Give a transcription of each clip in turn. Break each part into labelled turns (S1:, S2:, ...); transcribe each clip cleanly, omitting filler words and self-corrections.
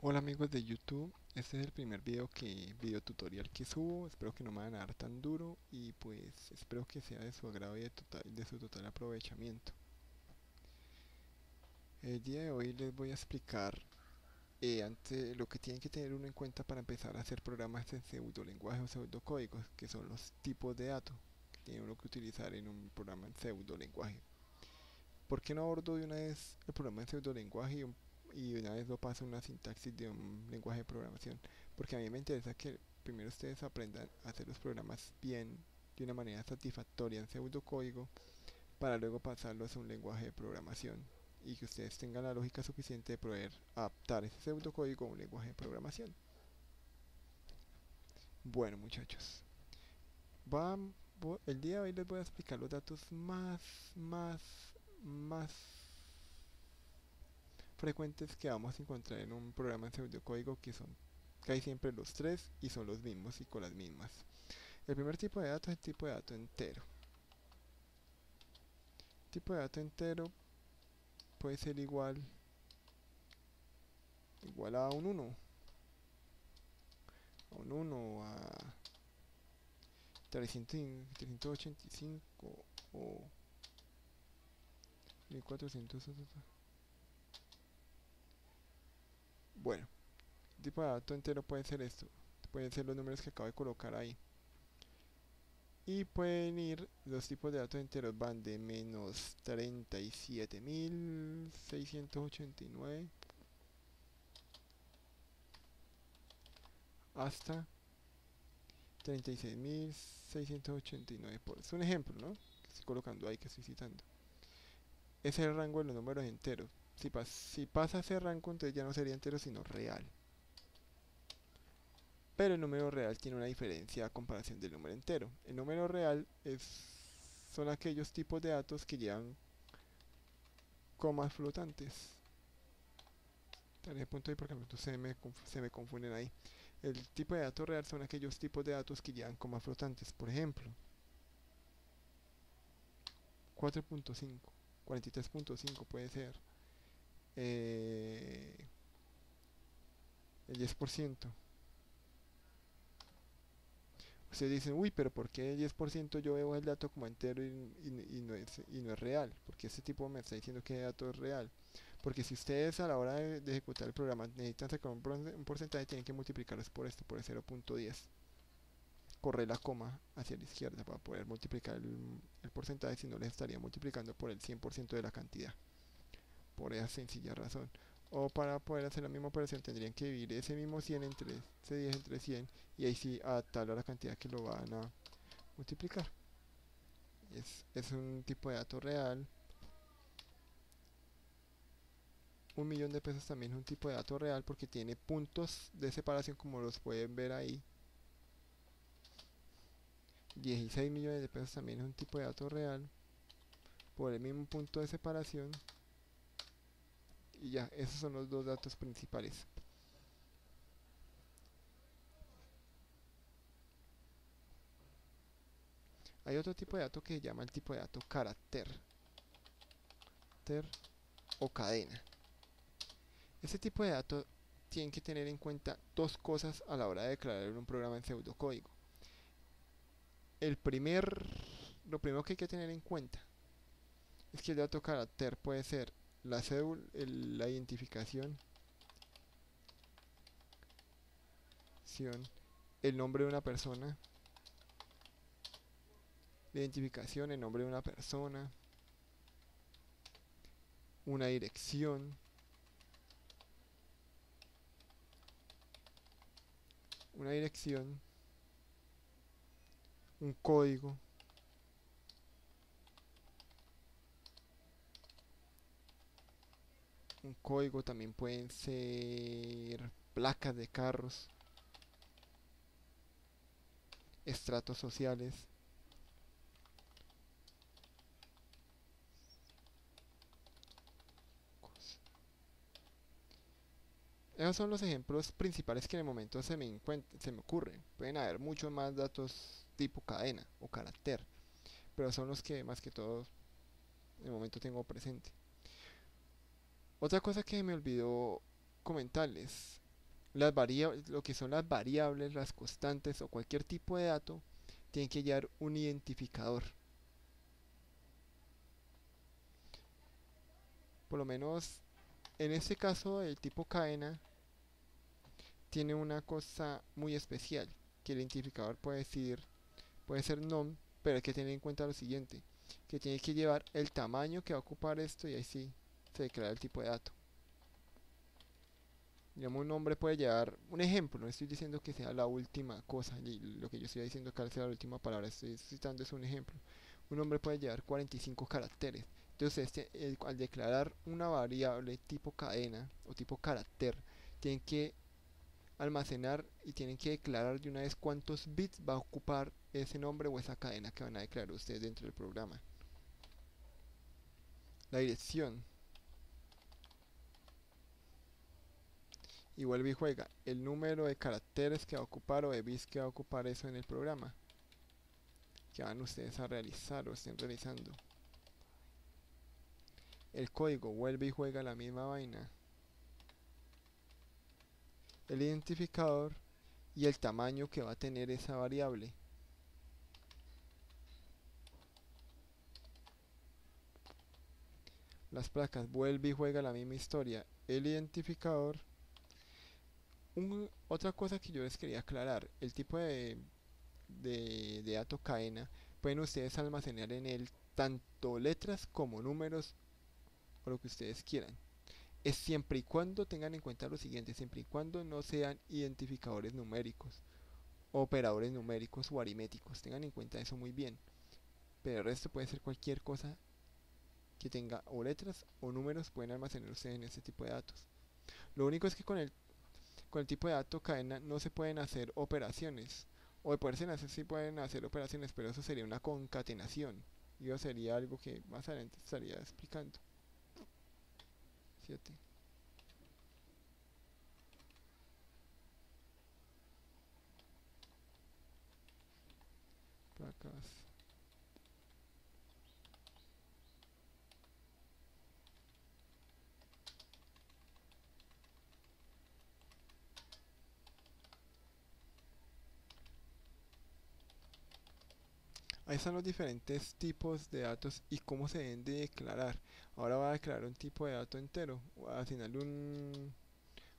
S1: Hola amigos de YouTube, este es el primer video tutorial que subo, espero que no me van a dar tan duro y pues espero que sea de su agrado y de su total aprovechamiento. El día de hoy les voy a explicar ante lo que tienen que tener uno en cuenta para empezar a hacer programas en pseudolenguaje o pseudocódigos, que son los tipos de datos que tiene uno que utilizar en un programa en pseudolenguaje. ¿Por qué no abordo de una vez el programa en pseudolenguaje y de una vez lo paso a una sintaxis de un lenguaje de programación? Porque a mí me interesa que primero ustedes aprendan a hacer los programas bien, de una manera satisfactoria en pseudocódigo, para luego pasarlos a un lenguaje de programación y que ustedes tengan la lógica suficiente de poder adaptar ese pseudocódigo a un lenguaje de programación. Bueno, muchachos, el día de hoy les voy a explicar los datos más frecuentes que vamos a encontrar en un programa en pseudocódigo, que son casi siempre los tres y son los mismos y con las mismas. El primer tipo de dato es el tipo de dato entero. El tipo de dato entero puede ser igual a un 1 a 385 o 1400. Bueno, el tipo de dato entero puede ser esto, pueden ser los números que acabo de colocar ahí. Y pueden ir, los tipos de datos enteros van de menos 37.689 hasta 36.689. Es un ejemplo, ¿no? Que estoy colocando ahí, que estoy citando. Ese es el rango de los números enteros. Si pasa ese rango, entonces ya no sería entero, sino real. Pero el número real tiene una diferencia a comparación del número entero. El número real son aquellos tipos de datos que llevan comas flotantes. Daré punto ahí porque se me confunden ahí. El tipo de dato real son aquellos tipos de datos que llevan comas flotantes. Por ejemplo, 4.5, 43.5 puede ser. eh, el 10%. Ustedes dicen, uy, pero ¿por qué el 10% yo veo el dato como entero y no es real? Porque este tipo me está diciendo que el dato es real. Porque si ustedes a la hora de ejecutar el programa necesitan sacar un porcentaje, tienen que multiplicarlos por esto, por el 0.10. Correr la coma hacia la izquierda para poder multiplicar el porcentaje, si no les estaría multiplicando por el 100% de la cantidad, por esa sencilla razón. O para poder hacer la misma operación tendrían que dividir ese mismo 100 entre ese 10 entre 100 y ahí sí adaptarlo a la cantidad que lo van a multiplicar. Es un tipo de dato real. 1 millón de pesos también es un tipo de dato real porque tiene puntos de separación como los pueden ver ahí. 16 millones de pesos también es un tipo de dato real por el mismo punto de separación. Y ya, esos son los dos datos principales. Hay otro tipo de dato que se llama el tipo de dato carácter o cadena. Este tipo de dato tienen que tener en cuenta dos cosas a la hora de declarar un programa en pseudocódigo. El primer, lo primero que hay que tener en cuenta es que el dato carácter puede ser la cédula, la identificación, el nombre de una persona, la identificación, el nombre de una dirección, un código. Un código también pueden ser placas de carros, estratos sociales. Esos son los ejemplos principales que en el momento se me ocurren. Pueden haber muchos más datos tipo cadena o carácter, pero son los que más que todo en el momento tengo presente. Otra cosa que me olvidó comentarles, Lo que son las variables, las constantes o cualquier tipo de dato, tienen que llevar un identificador. Por lo menos en este caso el tipo cadena tiene una cosa muy especial, que el identificador puede ser nom, pero hay que tener en cuenta lo siguiente, que tiene que llevar el tamaño que va a ocupar esto y ahí sí se declara el tipo de dato. Digamos, un nombre puede llevar un ejemplo, no estoy diciendo que sea la última cosa, y lo que yo estoy diciendo que sea la última palabra, estoy citando es un ejemplo. Un nombre puede llevar 45 caracteres. Entonces, al declarar una variable tipo cadena o tipo carácter, tienen que almacenar y tienen que declarar de una vez cuántos bits va a ocupar ese nombre o esa cadena que van a declarar ustedes dentro del programa. La dirección. Y vuelve y juega el número de caracteres que va a ocupar o de bits que va a ocupar eso en el programa que van ustedes a realizar o estén realizando. El código vuelve y juega la misma vaina. El identificador y el tamaño que va a tener esa variable. Las placas vuelve y juega la misma historia. El identificador. Otra cosa que yo les quería aclarar, el tipo de dato cadena, pueden ustedes almacenar en él tanto letras como números o lo que ustedes quieran. Es siempre y cuando tengan en cuenta lo siguiente, siempre y cuando no sean identificadores numéricos, operadores numéricos o aritméticos, tengan en cuenta eso muy bien. Pero el resto puede ser cualquier cosa que tenga o letras o números, pueden almacenar ustedes en este tipo de datos. Lo único es que con el tipo de dato cadena no se pueden hacer operaciones. O de poderse hacer sí pueden hacer operaciones, pero eso sería una concatenación. Y eso sería algo que más adelante estaría explicando. 7 placas. Ahí están los diferentes tipos de datos y cómo se deben de declarar. Ahora voy a declarar un tipo de dato entero. Voy a asignarle un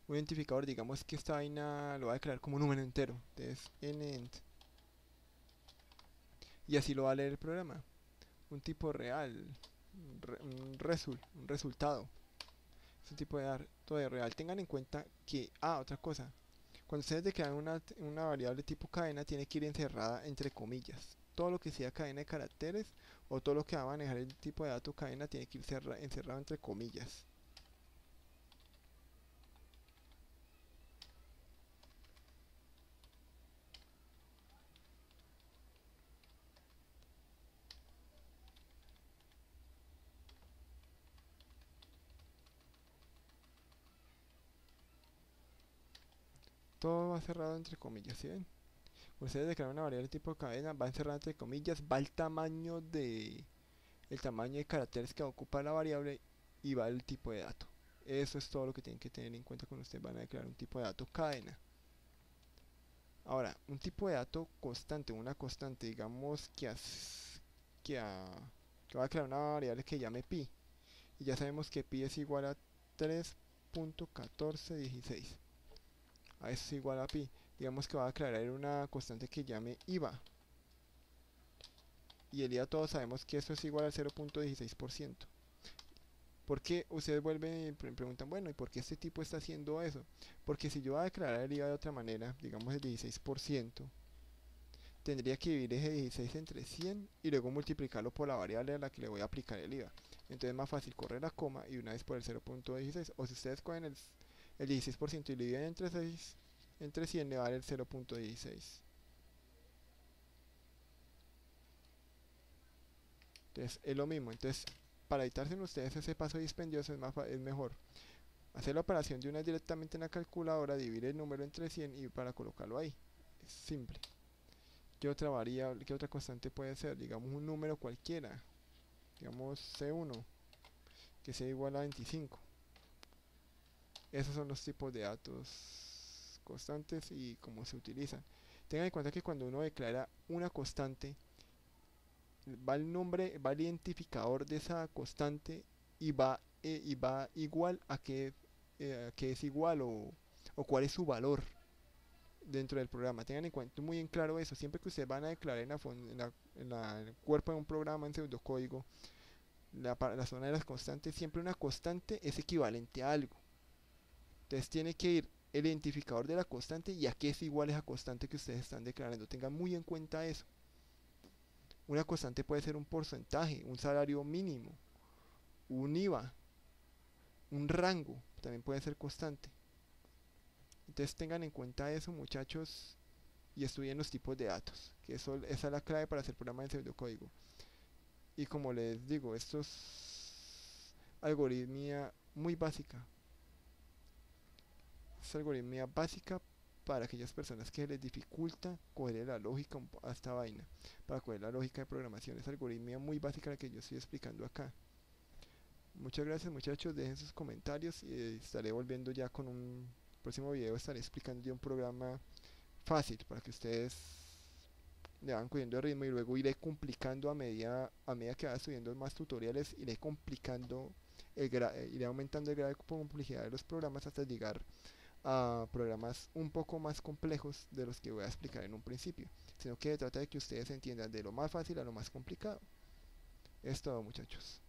S1: identificador. Digamos que esta vaina lo voy a declarar como un número entero. Entonces, nent. Y así lo va a leer el programa. Un tipo real. Un resultado. Es un tipo de dato de real. Tengan en cuenta que, otra cosa. Cuando ustedes declaran una variable tipo cadena, tiene que ir encerrada entre comillas. Todo lo que sea cadena de caracteres o todo lo que va a manejar el tipo de dato cadena tiene que ir encerrado entre comillas. Todo va cerrado entre comillas, ¿sí ven? Ustedes declaran una variable tipo cadena, va encerrada entre comillas, va el tamaño de caracteres que va a ocupar la variable y va el tipo de dato. Eso es todo lo que tienen que tener en cuenta cuando ustedes van a declarar un tipo de dato cadena. Ahora, un tipo de dato constante, una constante, digamos que, a, que va a crear una variable que llame pi. Y ya sabemos que pi es igual a 3.1416. A eso es igual a pi. Digamos que va a declarar una constante que llame IVA. Y el IVA todos sabemos que eso es igual al 0.16%. ¿Por qué ustedes vuelven y preguntan, bueno, ¿y por qué este tipo está haciendo eso? Porque si yo voy a declarar el IVA de otra manera, digamos el 16%, tendría que dividir ese 16 entre 100 y luego multiplicarlo por la variable a la que le voy a aplicar el IVA. Entonces es más fácil correr la coma y una vez por el 0.16. O si ustedes cogen el 16% y lo dividen entre 100 le va a dar el 0.16. Entonces es lo mismo. Entonces para evitarse en ustedes ese paso dispendioso es mejor hacer la operación de una vez directamente en la calculadora, dividir el número entre 100 y para colocarlo ahí. Es simple. ¿Qué otra variable, qué otra constante puede ser? Digamos un número cualquiera. Digamos C1, que sea igual a 25. Esos son los tipos de datos constantes y cómo se utilizan. Tengan en cuenta que cuando uno declara una constante, va el nombre, va el identificador de esa constante y va igual a qué es igual o cuál es su valor dentro del programa. Tengan en cuenta muy en claro eso. Siempre que ustedes van a declarar en el cuerpo de un programa en pseudocódigo, la zona de las constantes, siempre una constante es equivalente a algo. Entonces tiene que ir el identificador de la constante y a qué es igual esa constante que ustedes están declarando. Tengan muy en cuenta eso. Una constante puede ser un porcentaje, un salario mínimo, un IVA, un rango, también puede ser constante. Entonces tengan en cuenta eso, muchachos, y estudien los tipos de datos, que esa es la clave para hacer programas de pseudocódigo. Y como les digo, esto es algoritmia muy básica. Es algoritmia básica para aquellas personas que les dificulta coger la lógica a esta vaina, para coger la lógica de programación. Es algoritmia muy básica la que yo estoy explicando acá. Muchas gracias, muchachos, dejen sus comentarios y estaré volviendo ya con un próximo video. Estaré explicando ya un programa fácil para que ustedes le van cogiendo el ritmo, y luego iré complicando a medida que vaya subiendo más tutoriales. Iré complicando iré aumentando el grado de complejidad de los programas hasta llegar a programas un poco más complejos de los que voy a explicar en un principio, sino que se trata de que ustedes entiendan de lo más fácil a lo más complicado. Es todo, muchachos.